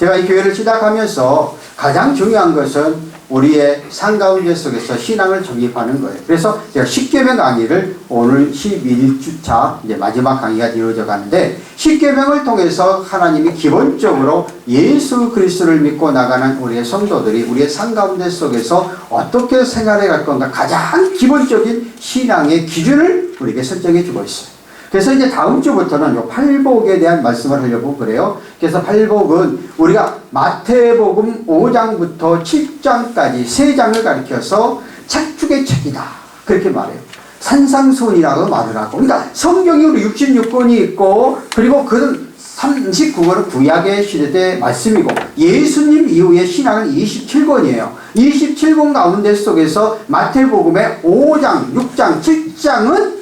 제가 이 교회를 시작하면서 가장 중요한 것은 우리의 삶 가운데 속에서 신앙을 정립하는 거예요. 그래서 제가 십계명 강의를 오늘 11주차 이제 마지막 강의가 이루어져 가는데, 십계명을 통해서 하나님이 기본적으로 예수 그리스도를 믿고 나가는 우리의 성도들이 우리의 삶 가운데 속에서 어떻게 생활해 갈 건가, 가장 기본적인 신앙의 기준을 우리에게 설정해 주고 있어요. 그래서 이제 다음 주부터는 요 팔복에 대한 말씀을 하려고 그래요. 그래서 팔복은 우리가 마태복음 5장부터 7장까지 3장을 가리켜서 책중의 책이다, 그렇게 말해요. 산상수훈이라고 말을 하고, 그러니까 성경이 우리 66권이 있고, 그리고 그 39권은 구약의 시대 말씀이고, 예수님 이후의 신앙은 27권이에요. 27권 가운데 속에서 마태복음의 5장, 6장, 7장은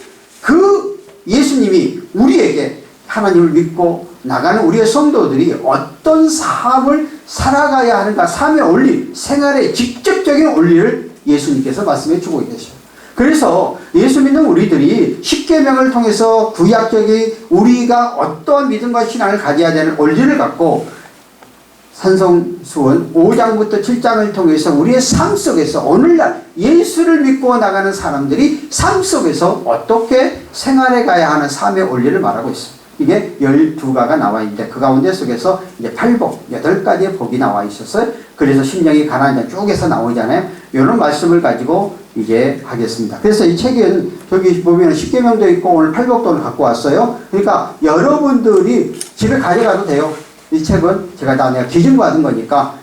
그 예수님이 우리에게 하나님을 믿고 나가는 우리의 성도들이 어떤 삶을 살아가야 하는가, 삶의 원리, 생활의 직접적인 원리를 예수님께서 말씀해 주고 계셔요. 그래서 예수 믿는 우리들이 십계명을 통해서 구약적인 우리가 어떠한 믿음과 신앙을 가져야 되는 원리를 갖고, 산성수훈 5장부터 7장을 통해서 우리의 삶 속에서 오늘날 예수를 믿고 나가는 사람들이 삶 속에서 어떻게 생활해 가야 하는 삶의 원리를 말하고 있습니다. 이게 12가가 나와 있는데, 그 가운데 속에서 이제 팔복, 8가지의 복이 나와 있었어요. 그래서 심령이 가난한 쭉 해서 나오잖아요. 이런 말씀을 가지고 이제 하겠습니다. 그래서 이 책은 저기 보면 십계명도 있고 오늘 팔복도 갖고 왔어요. 그러니까 여러분들이 집에 가져가도 돼요. 이 책은 제가 다 내가 기증받은 거니까,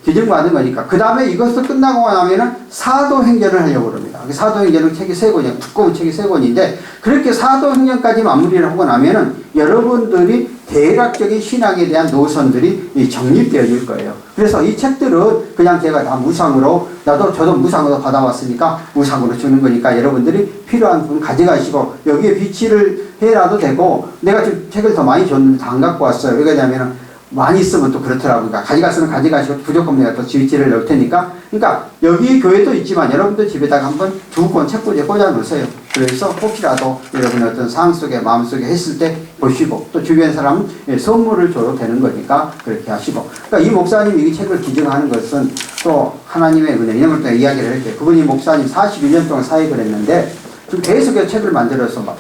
기증받은 거니까. 그 다음에 이것을 끝나고 나면은 사도행전을 하려고 그럽니다. 사도행전은 책이 3권이에요. 두꺼운 책이 3권인데, 그렇게 사도행전까지 마무리를 하고 나면은 여러분들이 대략적인 신앙에 대한 노선들이 정립되어질 거예요. 그래서 이 책들은 그냥 제가 다 무상으로, 저도 무상으로 받아왔으니까 무상으로 주는 거니까 여러분들이 필요한 분 가져가시고, 여기에 비치를 해놔도 되고, 내가 지금 책을 더 많이 줬는데 다 안 갖고 왔어요. 왜냐면은 많이 쓰면 또 그렇더라고요. 그러니까 가져갔으면 가져가시고, 부족하면 내가 또 비치를 넣을 테니까. 그러니까 여기 교회도 있지만 여러분들 집에다가 한번 2권 책꽂이에 꽂아 놓으세요. 그래서 혹시라도 여러분 어떤 상황 속에, 마음 속에 했을 때 보시고, 또 주변 사람 선물을 줘도 되는 거니까 그렇게 하시고. 그러니까 이 목사님이 이 책을 기증하는 것은 또 하나님의 은혜, 이런 걸 또 이야기를 했대요. 그분이 목사님 41년 동안 사역을 했는데, 지금 계속 책을 만들어서 막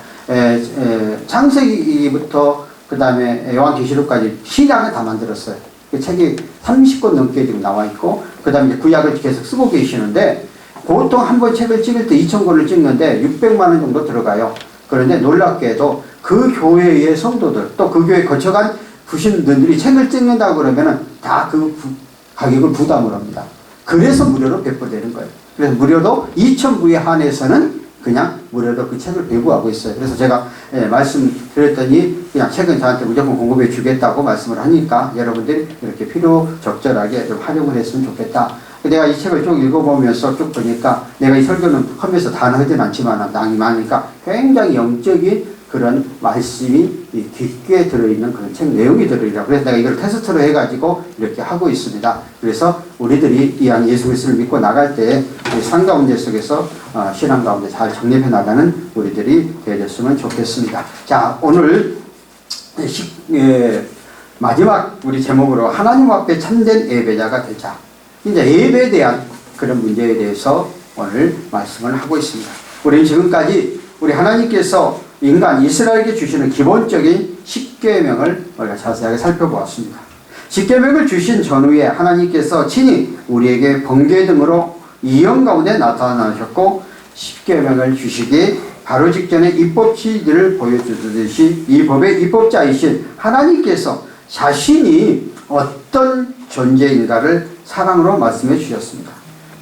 창세기부터 그 다음에 요한계시록까지 신약을 다 만들었어요. 그 책이 30권 넘게 지금 나와 있고, 그 다음에 구약을 계속 쓰고 계시는데, 보통 한 번 책을 찍을 때 2,000권을 찍는데 600만 원 정도 들어가요. 그런데 놀랍게도 그 교회의 성도들, 또 그 교회에 거쳐간 부신들이 책을 찍는다고 그러면은 다 그 가격을 부담을 합니다. 그래서 무료로 배포되는 거예요. 그래서 무료도 2,000부에 한해서는 그냥 무료로 그 책을 배부하고 있어요. 그래서 제가 말씀드렸더니 그냥 책은 저한테 무조건 공급해 주겠다고 말씀을 하니까 여러분들이 이렇게 필요 적절하게 좀 활용을 했으면 좋겠다. 내가 이 책을 쭉 읽어보면서 쭉 보니까, 내가 이 설교는 하면서 다 하진 않지만 낭이 많으니까 굉장히 영적인 그런 말씀이 깊게 들어있는 그런 책 내용이 들어있더라고요. 그래서 내가 이걸 테스트로 해가지고 이렇게 하고 있습니다. 그래서 우리들이 이 양 예수 그리스도를 믿고 나갈 때 삶 가운데 속에서 신앙 가운데 잘 정립해 나가는 우리들이 되었으면 좋겠습니다. 자, 오늘 마지막 우리 제목으로 하나님 앞에 참된 예배자가 되자. 이제 예배에 대한 그런 문제에 대해서 오늘 말씀을 하고 있습니다. 우리는 지금까지 우리 하나님께서 인간 이스라엘에게 주시는 기본적인 십계명을 우리가 자세하게 살펴보았습니다. 십계명을 주신 전후에 하나님께서 친히 우리에게 번개 등으로 이형 가운데 나타나셨고, 십계명을 주시기 바로 직전에 입법치들을 보여주듯이 이 법의 입법자이신 하나님께서 자신이 어떤 존재인가를 사랑으로 말씀해 주셨습니다.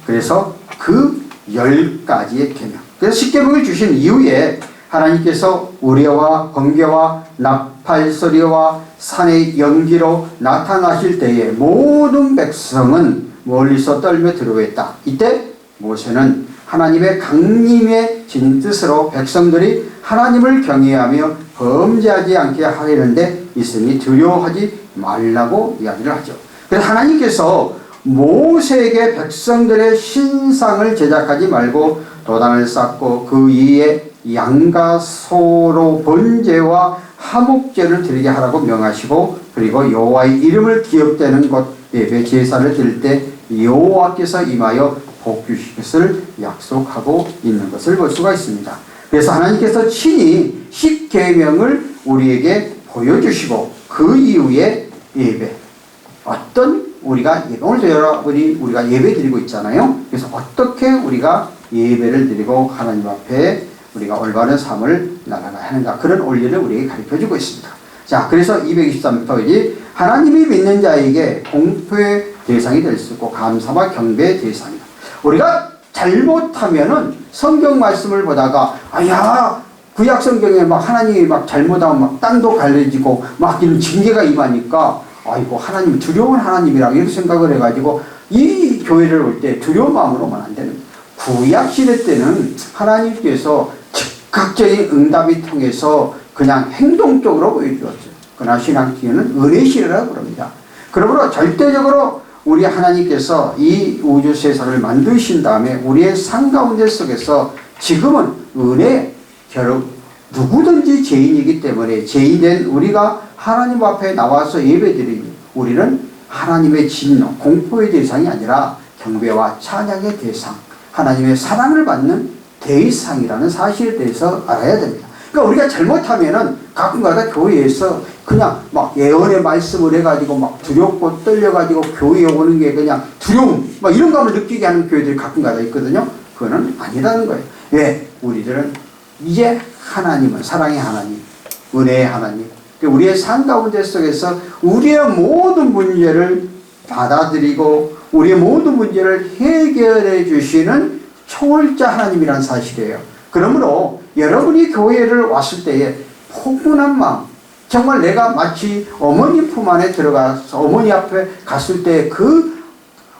그래서 그 10가지의 계명, 그래서 십계명을 주신 이후에 하나님께서 우레와 번개와 나팔소리와 산의 연기로 나타나실 때에 모든 백성은 멀리서 떨며 두려워했다. 이때 모세는 하나님의 강림의 진뜻으로 백성들이 하나님을 경외하며 범죄하지 않게 하려는데 있으니 두려워하지 말라고 이야기를 하죠. 그래서 하나님께서 모세에게 백성들의 신상을 제작하지 말고 도단을 쌓고 그 위에 양과 소로 번제와 화목제를 드리게 하라고 명하시고, 그리고 여호와의 이름을 기억되는 곳 예배 제사를 드릴 때 여호와께서 임하여 복 주실 것을 약속하고 있는 것을 볼 수가 있습니다. 그래서 하나님께서 친히 10계명을 우리에게 보여주시고 그 이후에 예배, 어떤 우리가 오늘도 여러분이 우리가 예배 드리고 있잖아요. 그래서 어떻게 우리가 예배를 드리고 하나님 앞에 우리가 올바른 삶을 나아가야 하는가, 그런 원리를 우리에게 가르쳐주고 있습니다. 자, 그래서 223부터 하나님이 믿는 자에게 공포의 대상이 될 수 있고 감사와 경배의 대상이다. 우리가 잘못하면은 성경 말씀을 보다가 아야 구약 성경에 막 하나님이 막 잘못하면 막 땅도 갈라지고 막 이런 징계가 임하니까 아이고 하나님 두려운 하나님이라고 이렇게 생각을 해가지고 이 교회를 올 때 두려운 마음으로만 안 되는, 구약 시대 때는 하나님께서 즉각적인 응답이 통해서 그냥 행동적으로 보여주었어요. 그러나 신학 시대는 은혜 시대라고 그럽니다. 그러므로 절대적으로 우리 하나님께서 이 우주 세상을 만드신 다음에 우리의 삶 가운데 속에서 지금은 은혜, 결국 누구든지 죄인이기 때문에 죄인된 우리가 하나님 앞에 나와서 예배드리니 우리는 하나님의 진노, 공포의 대상이 아니라 경배와 찬양의 대상, 하나님의 사랑을 받는 대상이라는 사실에 대해서 알아야 됩니다. 그러니까 우리가 잘못하면은 가끔가다 교회에서 그냥 막 예언의 말씀을 해가지고 막 두렵고 떨려가지고 교회에 오는 게 그냥 두려움, 막 이런 감을 느끼게 하는 교회들이 가끔가다 있거든요. 그거는 아니라는 거예요. 왜? 우리들은 이제 하나님은 사랑의 하나님, 은혜의 하나님, 우리의 삶 가운데 속에서 우리의 모든 문제를 받아들이고 우리의 모든 문제를 해결해 주시는 초월자 하나님이라는 사실이에요. 그러므로 여러분이 교회를 왔을 때에 포근한 마음, 정말 내가 마치 어머니 품 안에 들어가서 어머니 앞에 갔을 때 그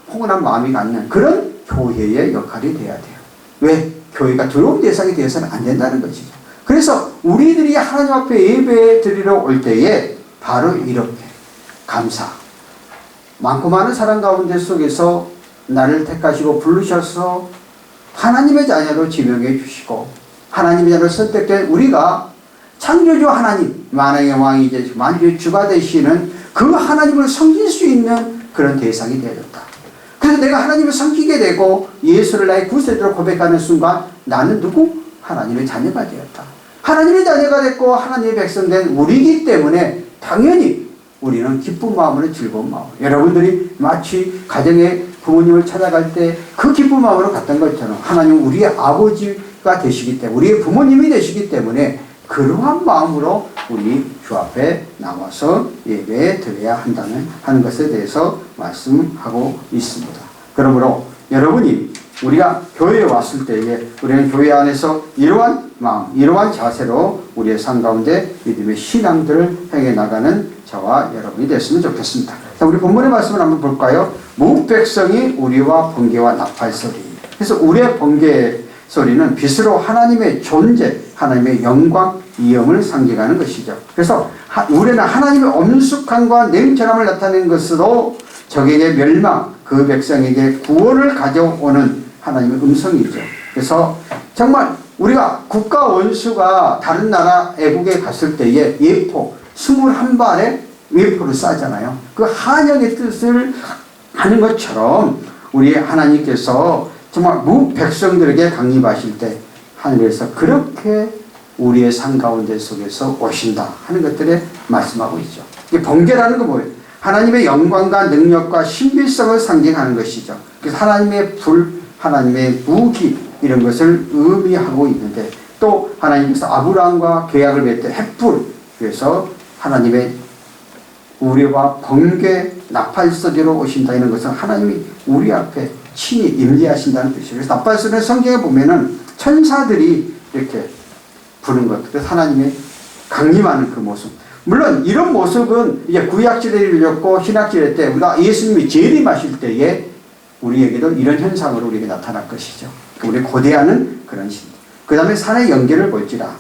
포근한 마음이 갖는 그런 교회의 역할이 돼야 돼요. 왜? 교회가 두려운 대상이 되어서는 안 된다는 것이죠. 그래서 우리들이 하나님 앞에 예배 드리러 올 때에 바로 이렇게 감사, 많고 많은 사람 가운데 속에서 나를 택하시고 부르셔서 하나님의 자녀로 지명해 주시고 하나님의 자녀로 선택된 우리가 창조주 하나님, 만왕의 왕이제 만주의 주가 되시는 그 하나님을 섬길 수 있는 그런 대상이 되어졌다. 그래서 내가 하나님을 섬기게 되고 예수를 나의 구세주로 고백하는 순간 나는 누구? 하나님의 자녀가 되었다. 하나님의 자녀가 됐고 하나님의 백성 된 우리이기 때문에 당연히 우리는 기쁜 마음으로 즐거운 마음. 여러분들이 마치 가정에 부모님을 찾아갈 때 그 기쁜 마음으로 갔던 것처럼 하나님 우리의 아버지가 되시기 때문에 우리의 부모님이 되시기 때문에 그러한 마음으로 우리 주 앞에 나와서 예배 드려야 하는 것에 대해서 말씀하고 있습니다. 그러므로 여러분이 우리가 교회에 왔을 때에 우리는 교회 안에서 이러한 마음, 이러한 자세로 우리의 삶 가운데 믿음의 신앙들을 행해 나가는 저와 여러분이 됐으면 좋겠습니다. 자, 우리 본문의 말씀을 한번 볼까요? 무 백성이 우리와 번개와 나팔 소리. 그래서 우리의 번개 소리는 빛으로 하나님의 존재, 하나님의 영광, 이영을 상징하는 것이죠. 그래서 우리는 하나님의 엄숙함과 냉철함을 나타내는 것으로 적에게 멸망, 그 백성에게 구원을 가져오는 하나님의 음성이죠. 그래서 정말 우리가 국가 원수가 다른 나라 애국에 갔을 때에 예포 21발의 예포를 쏴잖아요. 그 한영의 뜻을 하는 것처럼 우리 하나님께서 정말 무 백성들에게 강림하실 때 하늘에서 그렇게 우리의 삶 가운데 속에서 오신다 하는 것들에 말씀하고 있죠. 이게 번개라는 건 뭐예요? 하나님의 영광과 능력과 신비성을 상징하는 것이죠. 그래서 하나님의 불, 하나님의 무기 이런 것을 의미하고 있는데 또 하나님께서 아브라함과 계약을 맺을 때 햇불, 그래서 하나님의 우리와 번개 나팔소리로 오신다 이런 것은 하나님이 우리 앞에 친히 임재하신다는 뜻이에요. 그래서 나팔소리는 성경에 보면은 천사들이 이렇게 부는 것, 그래서 하나님의 강림하는 그 모습. 물론 이런 모습은 이제 구약시대를 읽었고 신약시대 때 우리가 예수님이 재림하실 때에 우리에게도 이런 현상으로 우리에게 나타날 것이죠. 우리 고대하는 그런 신. 그 다음에 산의 연계를 볼지라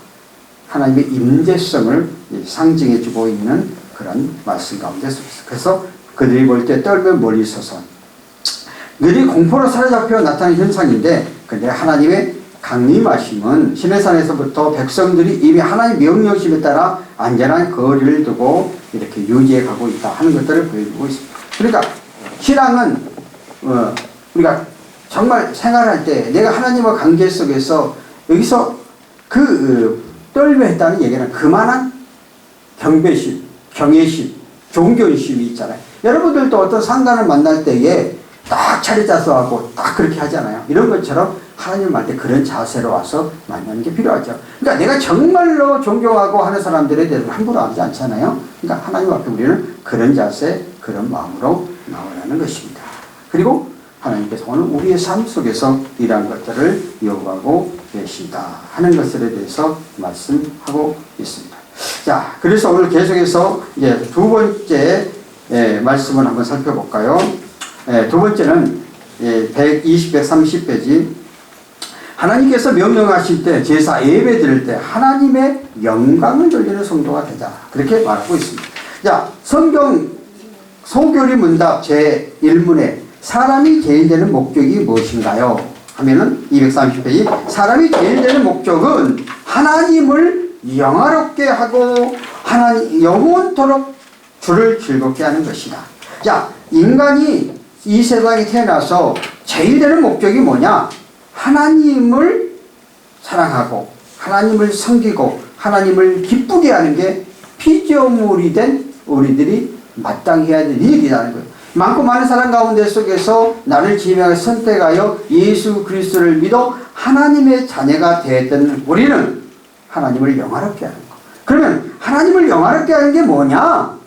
하나님의 임재성을 상징해주고 있는 그런 말씀 가운데 있습니다. 그래서 그들이 볼 때 떨면 멀리 서서 그들이 공포로 사로잡혀 나타나는 현상인데, 근데 하나님의 강림하심은 시내산에서부터 백성들이 이미 하나님 명령심에 따라 안전한 거리를 두고 이렇게 유지해 가고 있다 하는 것들을 보여주고 있습니다. 그러니까 신앙은 우리가 정말 생활할 때 내가 하나님과 관계 속에서 여기서 떨며 했다는 얘기는 그만한 경배심, 경외심, 종교심이 있잖아요. 여러분들도 어떤 상관을 만날 때에 딱 차례 짜서 하고 딱 그렇게 하잖아요. 이런 것처럼 하나님한테 그런 자세로 와서 만나는 게 필요하죠. 그러니까 내가 정말로 존경하고 하는 사람들에 대해서 함부로 하지 않잖아요. 그러니까 하나님 앞에 우리는 그런 자세, 그런 마음으로 나오라는 것입니다. 그리고 하나님께서 오늘 우리의 삶 속에서 이러한 것들을 요구하고 계시다 하는 것들에 대해서 말씀하고 있습니다. 자, 그래서 오늘 계속해서 이제 두 번째 말씀을 한번 살펴볼까요? 두 번째는 120, 130페이지. 하나님께서 명령하실 때 제사 예배 드릴 때 하나님의 영광을 돌리는 성도가 되자. 그렇게 말하고 있습니다. 자, 성경 소교리 문답 제1문에 사람이 제일 되는 목적이 무엇인가요? 하면은 230페이지. 사람이 제일 되는 목적은 하나님을 영화롭게 하고 하나님 영원토록 주를 즐겁게 하는 것이다. 자, 인간이 이 세상에 태어나서 제일 되는 목적이 뭐냐? 하나님을 사랑하고 하나님을 섬기고 하나님을 기쁘게 하는 게 피조물이 된 우리들이 마땅히 해야 될 일이라는 거예요. 많고 많은 사람 가운데 속에서 나를 지명하여 선택하여 예수 그리스도를 믿어 하나님의 자녀가 되었던 우리는 하나님을 영화롭게 하는 거. 그러면 하나님을 영화롭게 하는 게 뭐냐?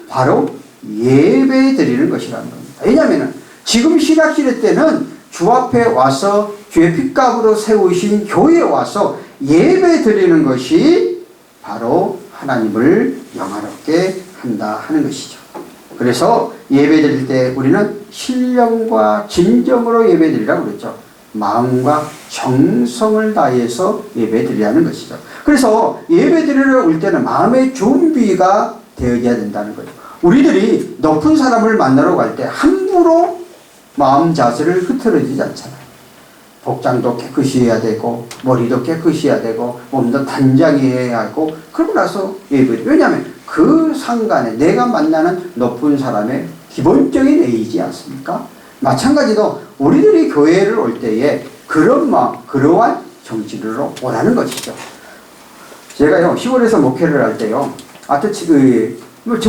바로 예배 드리는 것이라는 겁니다. 왜냐하면 지금 신학시대 때는 주 앞에 와서 주의 핏값으로 세우신 교회에 와서 예배 드리는 것이 바로 하나님을 영화롭게 한다 하는 것이죠. 그래서 예배 드릴 때 우리는 신령과 진정으로 예배 드리라고 그랬죠. 마음과 정성을 다해서 예배 드리라는 것이죠. 그래서 예배 드리러 올 때는 마음의 준비가 되어야 된다는 거죠. 우리들이 높은 사람을 만나러 갈 때 함부로 마음 자세를 흐트러지지 않잖아요. 복장도 깨끗이 해야 되고 머리도 깨끗이 해야 되고 몸도 단장해야 하고 그러고 나서 예배. 왜냐하면 그 상간에 내가 만나는 높은 사람의 기본적인 예의지 않습니까? 마찬가지로 우리들이 교회를 올 때에 그런 마음, 그러한 정신으로 오라는 것이죠. 제가요 시골에서 목회를 할 때요, 지금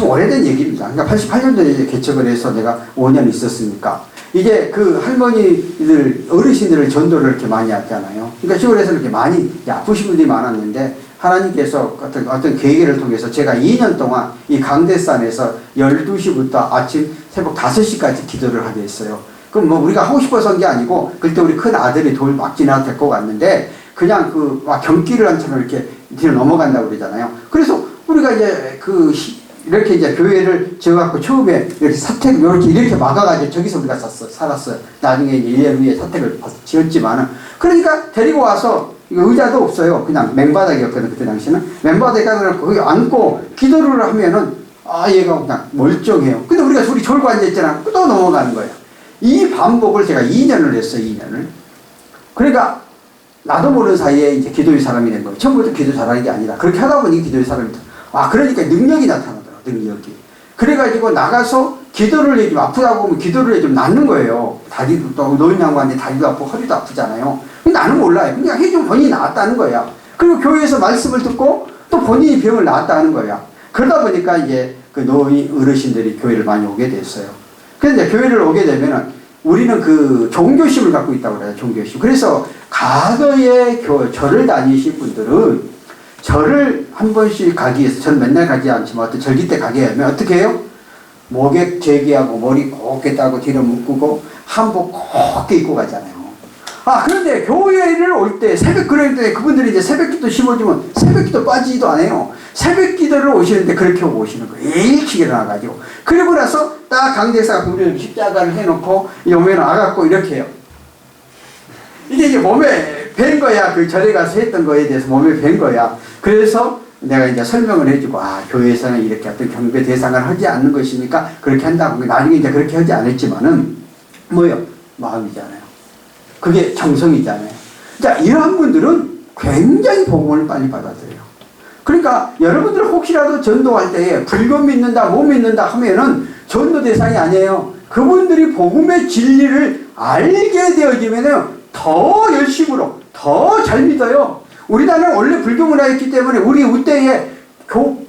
오래된 얘기입니다. 그러니까 88년도에 개척을 해서 내가 5년 있었으니까 이게 그 할머니들, 어르신들을 전도를 이렇게 많이 하잖아요. 그러니까 시골에서 이렇게 많이 아프신 분들이 많았는데 하나님께서 어떤 계기를 통해서 제가 2년 동안 이 강대산에서 12시부터 아침 새벽 5시까지 기도를 하게 했어요. 그럼 뭐 우리가 하고 싶어서 한 게 아니고 그때 우리 큰 아들이 돌 막 지나 데리고 갔는데 그냥 막 경기를 한처럼 이렇게 뒤로 넘어간다고 그러잖아요. 그래서 우리가 이제 이렇게 이제 교회를 지어갖고 처음에 이렇게 사택을 이렇게 막아가지고 저기서 우리가 살았어요. 나중에 이제 1년 후에 사택을 지었지만은. 그러니까 데리고 와서 의자도 없어요. 그냥 맹바닥이었거든, 그때 당시는. 맹바닥에 가서 거기 앉고 기도를 하면은, 얘가 그냥 멀쩡해요. 근데 우리가 둘이 졸고 앉아있잖아. 또 넘어가는 거예요. 이 반복을 제가 2년을 했어요, 2년을. 그러니까, 나도 모르는 사이에 이제 기도의 사람이 된 거예요. 처음부터 기도 잘하는 게 아니라. 그렇게 하다 보니 기도의 사람이 된 거예요. 그러니까 능력이 나타나더라고요, 능력이. 그래가지고 나가서 기도를 해주면 아프다고 하면 기도를 해주면 낫는 거예요. 다리도 또 노인 양반인데 다리도 아프고 허리도 아프잖아요. 근데 나는 몰라요. 그냥 해주면 본인이 나았다는 거야. 그리고 교회에서 말씀을 듣고 또 본인이 병을 나았다는 거야. 그러다 보니까 이제 그 노인 어르신들이 교회를 많이 오게 됐어요. 그런데 교회를 오게 되면은 우리는 그 종교심을 갖고 있다고 그래요. 종교심. 그래서 과거에 절을 다니신 분들은 절을 한 번씩 가기 위해서, 저는 맨날 가지 않지만 어떤 절기 때 가게 하면 어떻게 해요? 목에 제기하고 머리 곱게 따고 뒤로 묶고 한복 곱게 입고 가잖아요. 그런데 교회를 올 때 새벽 그럴 때 그분들이 이제 새벽기도 심어주면 새벽기도 빠지지도 않아요. 새벽기도를 오시는데 그렇게 오시는 거예요. 일찍 일어나가지고. 그리고 나서 딱 강대사가 우리는 십자가를 해놓고 오면 와갖고 이렇게 해요. 이게 이제 몸에 밴 거야. 그 절에 가서 했던 거에 대해서 몸에 밴 거야. 그래서 내가 이제 설명을 해주고, 교회에서는 이렇게 어떤 경배 대상을 하지 않는 것이니까 그렇게 한다고. 나중에 이제 그렇게 하지 않았지만은, 마음이잖아요. 그게 정성이잖아요. 자, 이러한 분들은 굉장히 복음을 빨리 받아들여요. 그러니까 여러분들 혹시라도 전도할 때에 불교 믿는다, 못 믿는다 하면은 전도 대상이 아니에요. 그분들이 복음의 진리를 알게 되어지면은 더 열심으로, 더 잘 믿어요. 우리나라는 원래 불교 문화였기 때문에 우리 우때에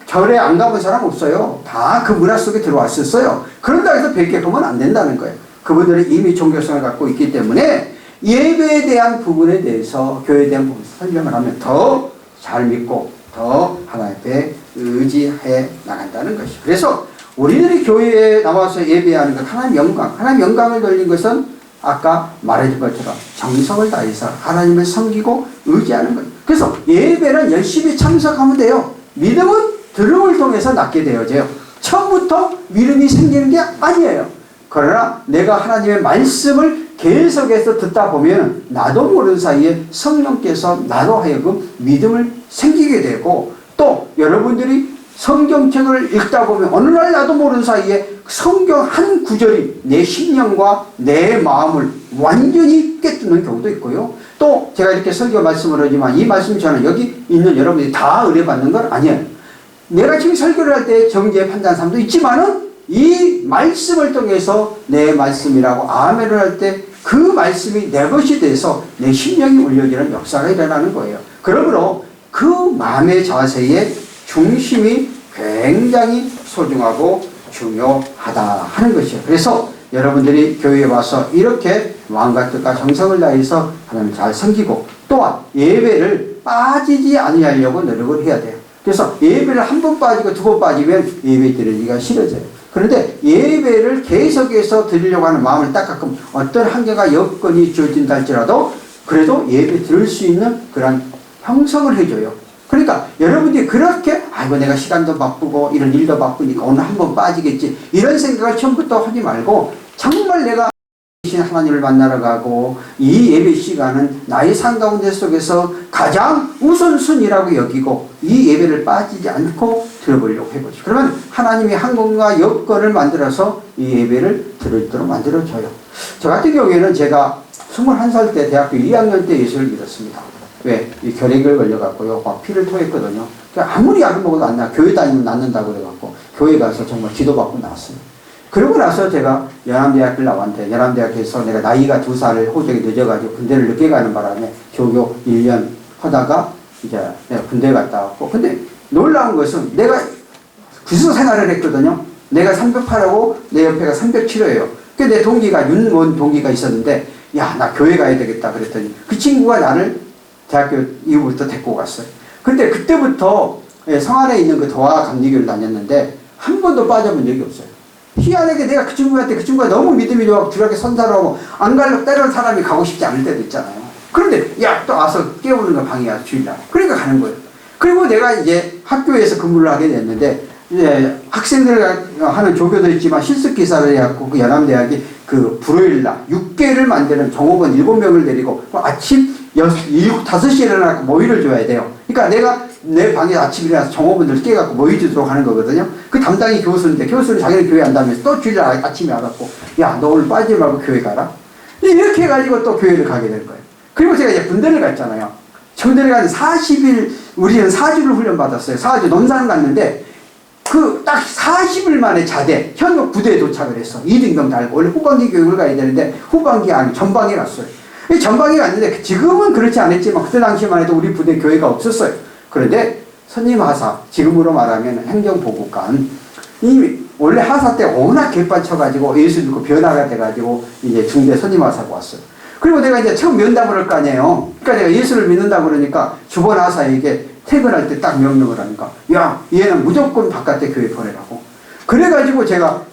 절에 안 가본 사람 없어요. 다 그 문화 속에 들어왔었어요. 그런다 해서 뵙게 보면 안 된다는 거예요. 그분들은 이미 종교성을 갖고 있기 때문에 예배에 대한 부분에 대해서, 교회에 대한 부분에서 설명을 하면 더 잘 믿고 더 하나님 앞에 의지해 나간다는 것이죠. 그래서 우리들이 교회에 나와서 예배하는 것, 하나님 영광을 돌린 것은 아까 말해준 것처럼 정성을 다해서 하나님을 섬기고 의지하는 거예요. 그래서 예배는 열심히 참석하면 돼요. 믿음은 들음을 통해서 낳게 되어져요. 처음부터 믿음이 생기는 게 아니에요. 그러나 내가 하나님의 말씀을 계속해서 듣다 보면 나도 모르는 사이에 성령께서 나로 하여금 믿음을 생기게 되고, 또 여러분들이 성경책을 읽다 보면 어느 날 나도 모르는 사이에 성경 한 구절이 내 심령과 내 마음을 완전히 깨뜨는 경우도 있고요. 또 제가 이렇게 설교 말씀을 하지만 이 말씀 저는 여기 있는 여러분들이 다 의뢰받는 건 아니에요. 내가 지금 설교를 할 때 정죄 판단하는 사람도 있지만은 이 말씀을 통해서 내 말씀이라고 아멘을 할 때 그 말씀이 내 것이 돼서 내 심령이 울려지는 역사가 일어나는 거예요. 그러므로 그 마음의 자세의 중심이 굉장히 소중하고 중요하다 하는 것이에요. 그래서 여러분들이 교회에 와서 이렇게 마음과 뜻과 정성을 다해서 하나님을 잘 섬기고, 또한 예배를 빠지지 않으려고 노력을 해야 돼요. 그래서 예배를 한 번 빠지고 두 번 빠지면 예배 드리기가 싫어져요. 그런데 예배를 계속해서 드리려고 하는 마음을 딱 가끔 어떤 환경과 여건이 주어진다 할지라도 그래도 예배 드릴 수 있는 그런 형성을 해줘요. 그러니까 여러분들이 그렇게 아이고 내가 시간도 바쁘고 이런 일도 바쁘니까 오늘 한 번 빠지겠지 이런 생각을 처음부터 하지 말고, 정말 내가 하나님을 만나러 가고 이 예배 시간은 나의 삶 가운데 속에서 가장 우선순위라고 여기고 이 예배를 빠지지 않고 들어보려고 해보죠. 그러면 하나님이 환경과 여건을 만들어서 이 예배를 들을 만들어줘요. 저 같은 경우에는 제가 21살 때 대학교 2학년 때 예수를 믿었습니다. 왜? 이 결핵을 걸려갖고요. 막 피를 토했거든요. 그러니까 아무리 약을 먹어도 안 나. 교회 다니면 낫는다고 그래갖고 교회 가서 정말 기도받고 나왔어요. 그러고 나서 제가 연암대학교를 나왔는데, 연암대학교에서 내가 나이가 2살 호적이 늦어가지고 군대를 늦게 가는 바람에 조교 1년 하다가 이제 내가 군대 갔다 왔고, 근데 놀라운 것은 내가 구수 생활을 했거든요. 내가 308하고 내 옆에가 307호예요. 그 내 동기가 윤원 동기가 있었는데, 야, 나 교회 가야 되겠다 그랬더니 그 친구가 나를 대학교 이후부터 데리고 갔어요. 근데 그때부터 성안에 있는 그 도화 감리교를 다녔는데 한 번도 빠져본 적이 없어요. 희한하게 내가 그 친구한테, 그 친구가 너무 믿음이 좋아서 주력에 선사하고 안 가려고 때리는 사람이 가고 싶지 않을 때도 있잖아요. 그런데 야, 또 와서 깨우는 거 방해야 주일날. 그러니까 가는 거예요. 그리고 내가 이제 학교에서 근무를 하게 됐는데, 이제 학생들 하는 조교도 있지만 실습 기사를 해갖고 그 연암대학이 그 불요일날 6개를 만드는 종업원 7명을 데리고 아침 5시에 일어나서 모의를 줘야 돼요. 그러니까 내가 내 방에 아침 일어나서 종업원들 깨갖고 모의 주도록 하는 거거든요. 그 담당이 교수인데 교수는 자기는 교회 안다면서 또 주일날 아침에 와갖고 야, 너 오늘 빠지지 말고 교회 가라. 이렇게 해가지고 또 교회를 가게 될 거예요. 그리고 제가 이제 군대를 갔잖아요. 군대를 갔는데 40일, 우리는 4주를 훈련받았어요. 4주 논산 갔는데 그 딱 40일 만에 자대, 현역 부대에 도착을 했어. 2등병 달고. 원래 후반기 교육을 가야 되는데 후반기 아니 전방에 갔어요. 전방에 갔는데 지금은 그렇지 않았지만 그때 당시만 해도 우리 부대 교회가 없었어요. 그런데 선임 하사, 지금으로 말하면 행정보고관, 이 원래 하사 때 워낙 개판쳐가지고 예수 믿고 변화가 돼가지고 이제 중대 선임 하사가 왔어요. 그리고 내가 이제 처음 면담을 할 거 아니에요. 그러니까 내가 예수를 믿는다고 그러니까 주번 하사에게 퇴근할 때 딱 명령을 하니까 야, 얘는 무조건 바깥에 교회 보내라고. 그래가지고 제가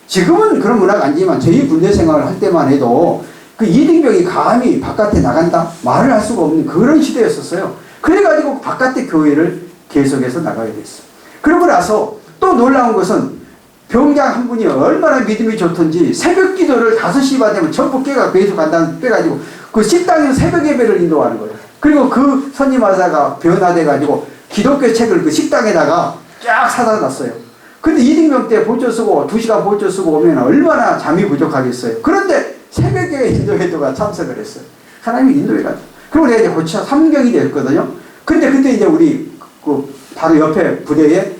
지금은 그런 문화가 아니지만 저희 군대 생활을 할 때만 해도 그 이등병이 감히 바깥에 나간다? 말을 할 수가 없는 그런 시대였었어요. 그래가지고 바깥에 교회를 계속해서 나가게 됐어요. 그러고 나서 또 놀라운 것은 병장 한 분이 얼마나 믿음이 좋던지 새벽 기도를 5시 반 되면 전부 깨가지고 계속 간다는 빼가지고 그 식당에서 새벽 예배를 인도하는 거예요. 그리고 그 선임하사가 변화돼가지고 기독교 책을 그 식당에다가 쫙 사다 놨어요. 근데 이등병 때 보조 쓰고 2시간 보조 쓰고 오면 얼마나 잠이 부족하겠어요. 그런데 새벽에 인도회도가 참석을 했어요. 하나님이 인도해가지고. 그리고 내가 이제 고쳐 3경이 됐거든요. 근데 그때 이제 우리 그 바로 옆에 부대에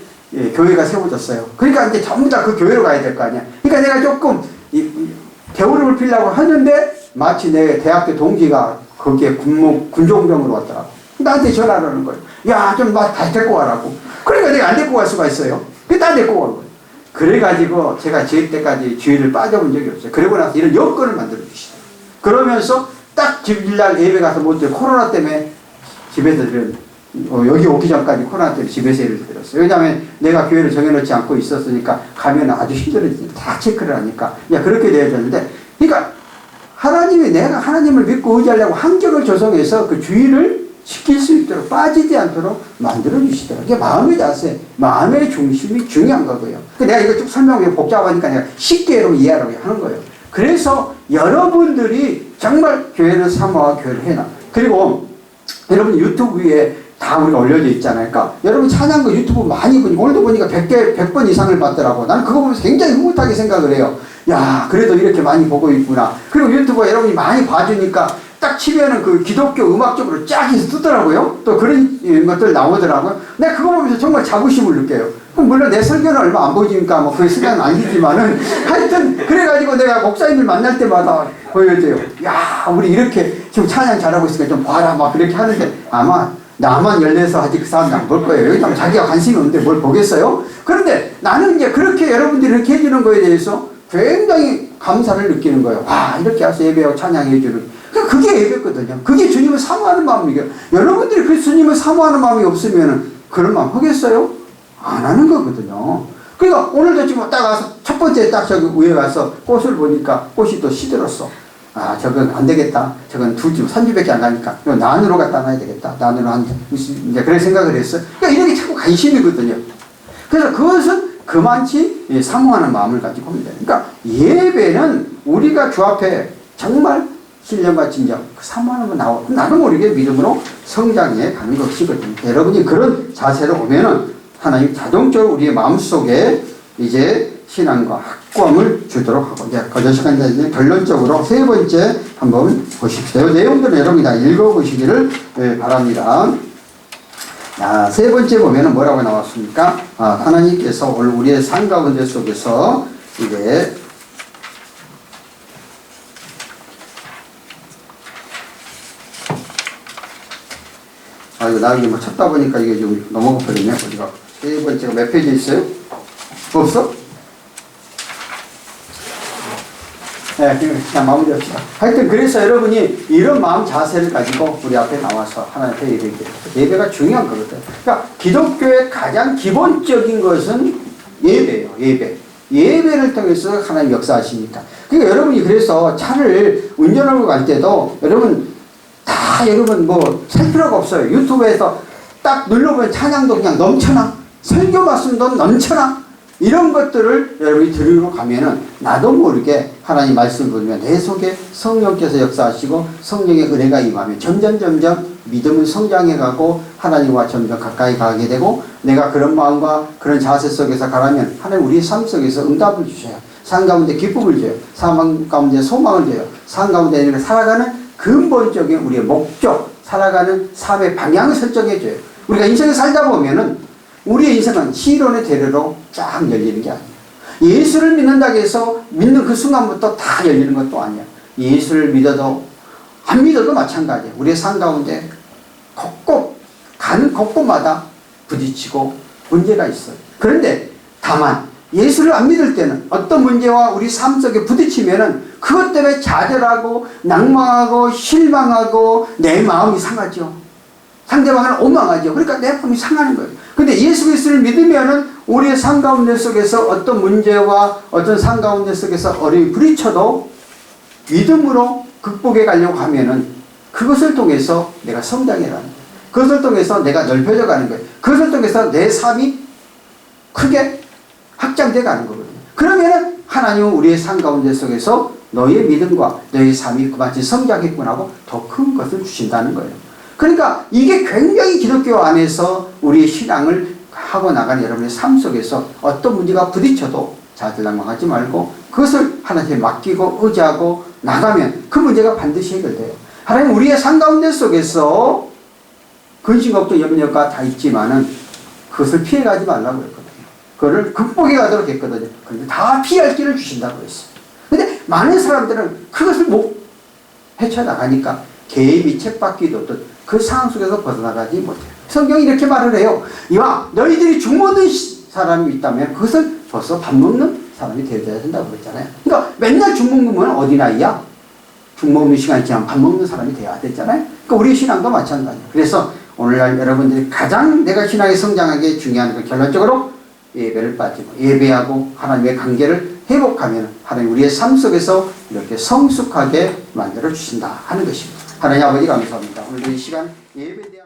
교회가 세워졌어요. 그러니까 이제 전부 다 그 교회로 가야 될 거 아니야. 그러니까 내가 조금 게으름을 피려고 하는데 마치 내 대학교 동기가 거기에 군종병으로 왔더라고. 나한테 전화를 하는 거예요. 야, 좀 다시 데리고 와라고. 그러니까 내가 안 데리고 갈 수가 있어요. 그다 데리고 간 거예요. 그래가지고 제가 제 때까지 주일을 빠져본 적이 없어요. 그러고 나서 이런 여건을 만들어 주시더라고요. 그러면서 딱 주일날 예배 가서 못 드려. 코로나 때문에 집에서 여기 오기 전까지 코로나 때문에 집에서 예배를 드렸어요. 왜냐하면 내가 교회를 정해놓지 않고 있었으니까 가면 아주 힘들어지니까 다 체크를 하니까. 야, 그렇게 돼야 되는데. 그러니까 하나님이 내가 하나님을 믿고 의지하려고 환경을 조성해서 그 주의를 시킬 수 있도록 빠지지 않도록 만들어 주시더라고요. 이게 마음의 자세, 마음의 중심이 중요한 거고요. 내가 이거 쭉 설명하면 복잡하니까 내가 쉽게 여러분 이해하라고 하는 거예요. 그래서 여러분들이 정말 교회를 사모하고 교회를 해놔. 그리고 여러분 유튜브에 다 우리가 올려져 있잖아요. 그러니까 여러분 찬양거 유튜브 많이 보니까 오늘도 보니까 100번 이상을 봤더라고. 나는 그거 보면서 굉장히 흐뭇하게 생각을 해요. 야, 그래도 이렇게 많이 보고 있구나. 그리고 유튜브에 여러분이 많이 봐주니까 딱 치면은 그 기독교 음악적으로 쫙 해서 뜨더라고요. 또 그런 것들 나오더라고요. 내가 그거 보면서 정말 자부심을 느껴요. 물론 내 설교는 얼마 안 보여주니까 뭐 그게 시간은 아니지만은 하여튼 그래가지고 내가 목사님들 만날 때마다 보여줘요. 야, 우리 이렇게 지금 찬양 잘하고 있으니까 좀 봐라 막 그렇게 하는데 아마 나만 열려서 아직 그 사람들 안 볼 거예요. 여기 자기가 관심이 없는데 뭘 보겠어요? 그런데 나는 이제 그렇게 여러분들이 이렇게 해주는 거에 대해서 굉장히 감사를 느끼는 거예요. 와, 이렇게 와서 예배하고 찬양해주는. 그게 예배거든요. 그게 주님을 사모하는 마음이에요. 여러분들이 그 주님을 사모하는 마음이 없으면 그런 마음 하겠어요? 안 하는 거거든요. 그러니까 오늘도 지금 딱 와서 첫 번째 딱 저기 위에 가서 꽃을 보니까 꽃이 또 시들었어. 아, 저건 안 되겠다. 저건 2주, 3주밖에 안 가니까 이거 난으로 갖다 놔야 되겠다. 난으로 이제 그런 생각을 했어요. 그러니까 이런 게 자꾸 관심이거든요. 그래서 그것은 그만치 사모하는 마음을 가지고 합니다. 그러니까 예배는 우리가 주 앞에 정말 신령과 진정, 사모하는 거 나오고 나도 모르게 믿음으로 성장해 가는 것이거든요. 여러분이 그런 자세로 오면은 하나님 자동적으로 우리의 마음속에 이제 신앙과 확고함을 주도록 하고, 이제 거저 시간에 결론적으로 세 번째 한번 보십시오. 이 내용들은 여러분이 다 읽어보시기를 바랍니다. 세 번째 보면은 뭐라고 나왔습니까? 하나님께서 오늘 우리의 삶 가운데 속에서 이게 이거 나중에 뭐 찾다 보니까 이게 좀 넘어가 버렸네. 어디가? 세 번째가 몇 페이지 있어요? 없어? 네, 그냥 마무리합시다. 하여튼 그래서 여러분이 이런 마음 자세를 가지고 우리 앞에 나와서 하나님께 예배해요. 예배가 중요한 거거든. 그러니까 기독교의 가장 기본적인 것은 예배예요. 예배. 예배를 통해서 하나님 역사하시니까. 그러니까 여러분이 그래서 차를 운전하고 갈 때도 여러분 여러분 뭐 살 필요가 없어요. 유튜브에서 딱 눌러보면 찬양도 그냥 넘쳐나. 설교 말씀도 넘쳐나. 이런 것들을 여러분이 들으러 가면은 나도 모르게 하나님 말씀을 들으면 내 속에 성령께서 역사하시고 성령의 은혜가 임하면 점점 믿음은 성장해가고 하나님과 점점 가까이 가게 되고, 내가 그런 마음과 그런 자세 속에서 가라면 하나님 우리의 삶 속에서 응답을 주셔요. 삶 가운데 기쁨을 줘요. 삶 가운데 소망을 줘요. 삶 가운데 살아가는 근본적인 우리의 목적, 살아가는 삶의 방향을 설정해 줘요. 우리가 인생을 살다 보면은 우리의 인생은 시론의 대로로 쫙 열리는 게 아니에요. 예수를 믿는다고 해서 믿는 그 순간부터 다 열리는 것도 아니야. 예수를 믿어도 안 믿어도 마찬가지예요. 우리의 삶 가운데 가는 곳곳마다 부딪히고 문제가 있어요. 그런데 다만 예수를 안 믿을 때는 어떤 문제와 우리 삶 속에 부딪히면은 그것 때문에 좌절하고 낭망하고 실망하고 내 마음이 상하죠. 상대방은 원망하죠. 그러니까 내 마음이 상하는 거예요. 근데 예수 그리스도를 믿으면은 우리의 삶 가운데 속에서 어떤 문제와 어떤 삶 가운데 속에서 어려움이 부딪혀도 믿음으로 극복해 가려고 하면은 그것을 통해서 내가 성장해 가는 거예요. 그것을 통해서 내가 넓혀져 가는 거예요. 그것을 통해서 내 삶이 크게 확장돼 가는 거거든요. 그러면은 하나님은 우리의 삶 가운데 속에서 너의 믿음과 너의 삶이 그만치 성장했구나 하고 더 큰 것을 주신다는 거예요. 그러니까 이게 굉장히 기독교 안에서 우리의 신앙을 하고 나가는 여러분의 삶 속에서 어떤 문제가 부딪혀도 자들낭망하지 말고 그것을 하나님께 맡기고 의지하고 나가면 그 문제가 반드시 해결돼요. 하나님 우리의 삶 가운데 속에서 근심, 걱정, 염려가 다 있지만은 그것을 피해가지 말라고 그랬거든요. 그거를 극복해 가도록 했거든요. 그런데 다 피할 길을 주신다고 했어요. 근데 많은 사람들은 그것을 못 헤쳐나가니까 개미 쳇바퀴 돌듯 그 상황 속에서 벗어나가지 못해요. 성경이 이렇게 말을 해요. 이와 너희들이 죽 먹는 사람이 있다면 그것을 벌써 밥 먹는 사람이 되어야 된다고 그랬잖아요. 그러니까 맨날 죽 먹으면 어디나이야? 죽 먹는 시간이 지나면 밥 먹는 사람이 되어야 됐잖아요. 그러니까 우리 신앙도 마찬가지예요. 그래서 오늘날 여러분들이 가장 내가 신앙에 성장하기 중요한 건 결론적으로 예배를 빠지고 예배하고 하나님의 관계를 회복하면 하나님 우리의 삶 속에서 이렇게 성숙하게 만들어 주신다 하는 것입니다. 하나님 아버지 감사합니다. 오늘 이 시간 예배에 대한